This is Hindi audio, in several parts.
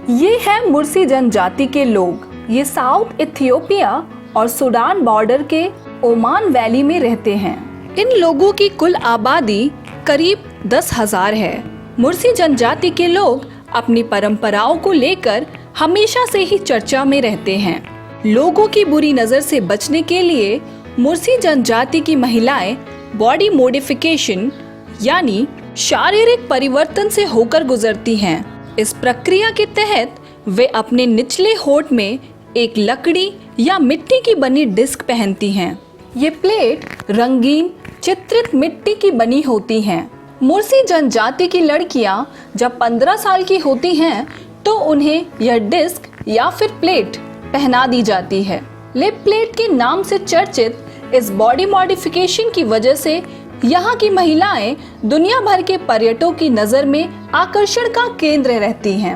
ये है मुर्सी जनजाति के लोग। ये साउथ इथियोपिया और सूडान बॉर्डर के ओमान वैली में रहते हैं। इन लोगों की कुल आबादी करीब 10,000 है। मुर्सी जनजाति के लोग अपनी परंपराओं को लेकर हमेशा से ही चर्चा में रहते हैं। लोगों की बुरी नजर से बचने के लिए मुर्सी जनजाति की महिलाएं बॉडी मॉडिफिकेशन यानी शारीरिक परिवर्तन से होकर गुजरती हैं। इस प्रक्रिया के तहत वे अपने निचले होठ में एक लकड़ी या मिट्टी की बनी डिस्क पहनती हैं। ये प्लेट रंगीन चित्रित मिट्टी की बनी होती हैं। मुर्सी जनजाति की लड़कियां जब 15 साल की होती हैं तो उन्हें यह डिस्क या फिर प्लेट पहना दी जाती है। लिप प्लेट के नाम से चर्चित इस बॉडी मॉडिफिकेशन की वजह से यहाँ की महिलाएं दुनिया भर के पर्यटकों की नजर में आकर्षण का केंद्र रहती हैं।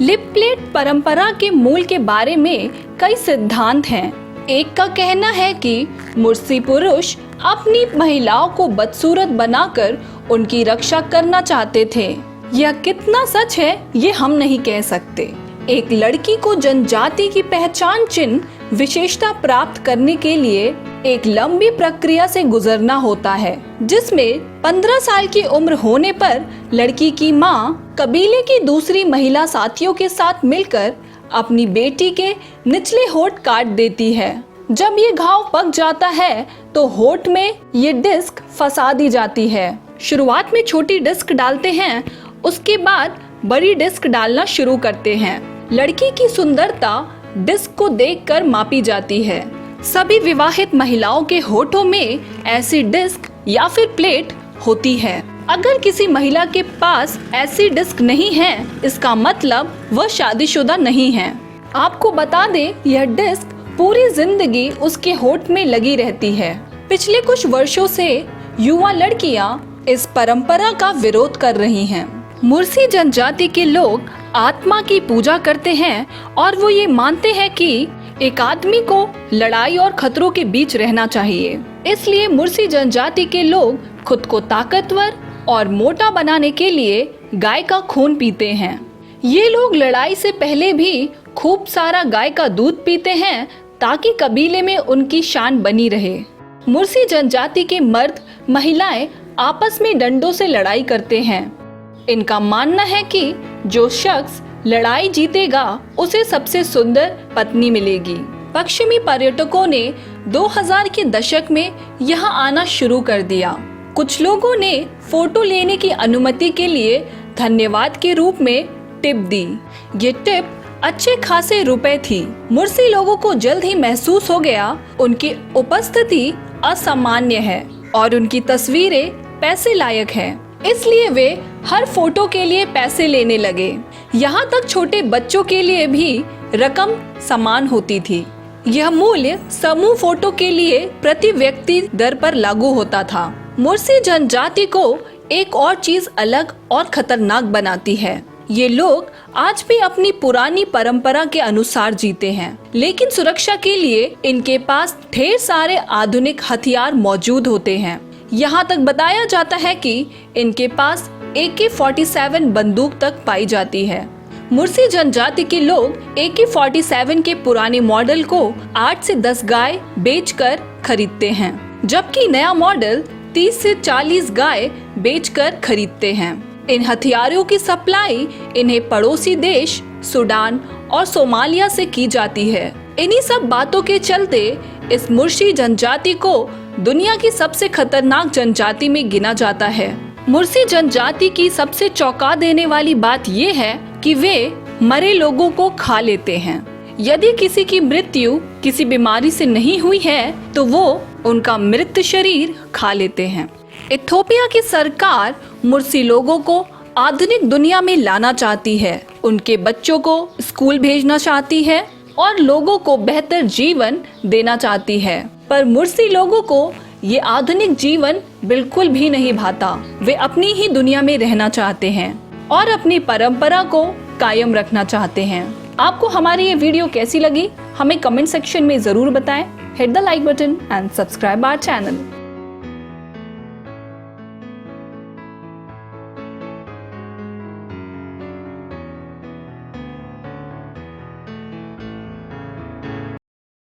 लिप प्लेट परंपरा के मूल के बारे में कई सिद्धांत हैं। एक का कहना है कि मुर्सी पुरुष अपनी महिलाओं को बदसूरत बनाकर उनकी रक्षा करना चाहते थे। यह कितना सच है ये हम नहीं कह सकते। एक लड़की को जनजाति की पहचान चिन्ह विशेषता प्राप्त करने के लिए एक लंबी प्रक्रिया से गुजरना होता है, जिसमें 15 साल की उम्र होने पर लड़की की मां कबीले की दूसरी महिला साथियों के साथ मिलकर अपनी बेटी के निचले होठ काट देती है। जब ये घाव पक जाता है तो होठ में ये डिस्क फंसा दी जाती है। शुरुआत में छोटी डिस्क डालते हैं, उसके बाद बड़ी डिस्क डालना शुरू करते हैं। लड़की की सुंदरता डिस्क को देखकर मापी जाती है। सभी विवाहित महिलाओं के होठों में ऐसी डिस्क या फिर प्लेट होती है। अगर किसी महिला के पास ऐसी डिस्क नहीं है, इसका मतलब वह शादीशुदा नहीं है। आपको बता दें, यह डिस्क पूरी जिंदगी उसके होठ में लगी रहती है। पिछले कुछ वर्षों से युवा लड़कियां इस परंपरा का विरोध कर रही हैं। मुर्सी जनजाति के लोग आत्मा की पूजा करते हैं और वो ये मानते हैं कि एक आदमी को लड़ाई और खतरों के बीच रहना चाहिए। इसलिए मुर्सी जनजाति के लोग खुद को ताकतवर और मोटा बनाने के लिए गाय का खून पीते हैं। ये लोग लड़ाई से पहले भी खूब सारा गाय का दूध पीते हैं ताकि कबीले में उनकी शान बनी रहे। मुर्सी जनजाति के मर्द महिलाएं आपस में डंडों से लड़ाई करते हैं। इनका मानना है कि जो शख्स लड़ाई जीतेगा उसे सबसे सुंदर पत्नी मिलेगी। पश्चिमी पर्यटकों ने 2000 के दशक में यहाँ आना शुरू कर दिया। कुछ लोगों ने फोटो लेने की अनुमति के लिए धन्यवाद के रूप में टिप दी। ये टिप अच्छे खासे रुपए थी। मुर्सी लोगों को जल्द ही महसूस हो गया उनकी उपस्थिति असामान्य है और उनकी तस्वीरें पैसे लायक हैं। इसलिए वे हर फोटो के लिए पैसे लेने लगे। यहाँ तक छोटे बच्चों के लिए भी रकम समान होती थी। यह मूल्य समूह फोटो के लिए प्रति व्यक्ति दर पर लागू होता था। मुर्सी जनजाति को एक और चीज अलग और खतरनाक बनाती है। ये लोग आज भी अपनी पुरानी परंपरा के अनुसार जीते हैं, लेकिन सुरक्षा के लिए इनके पास ढेर सारे आधुनिक हथियार मौजूद होते हैं। यहाँ तक बताया जाता है कि इनके पास AK-47 बंदूक तक पाई जाती है। मुर्सी जनजाति के लोग AK-47 के पुराने मॉडल को 8 से 10 गाय बेचकर खरीदते हैं, जबकि नया मॉडल 30 से 40 गाय बेचकर खरीदते हैं। इन हथियारों की सप्लाई इन्हें पड़ोसी देश सूडान और सोमालिया से की जाती है। इन्हीं सब बातों के चलते इस मुर्सी जनजाति को दुनिया की सबसे खतरनाक जनजाति में गिना जाता है। मुर्सी जनजाति की सबसे चौंका देने वाली बात ये है कि वे मरे लोगों को खा लेते हैं। यदि किसी की मृत्यु किसी बीमारी से नहीं हुई है तो वो उनका मृत शरीर खा लेते हैं। इथियोपिया की सरकार मुर्सी लोगों को आधुनिक दुनिया में लाना चाहती है। उनके बच्चों को स्कूल भेजना चाहती है और लोगों को बेहतर जीवन देना चाहती है, पर मुर्सी लोगों को ये आधुनिक जीवन बिल्कुल भी नहीं भाता। वे अपनी ही दुनिया में रहना चाहते हैं और अपनी परंपरा को कायम रखना चाहते हैं। आपको हमारी ये वीडियो कैसी लगी हमें कमेंट सेक्शन में जरूर बताएं। Hit the like button and subscribe our channel.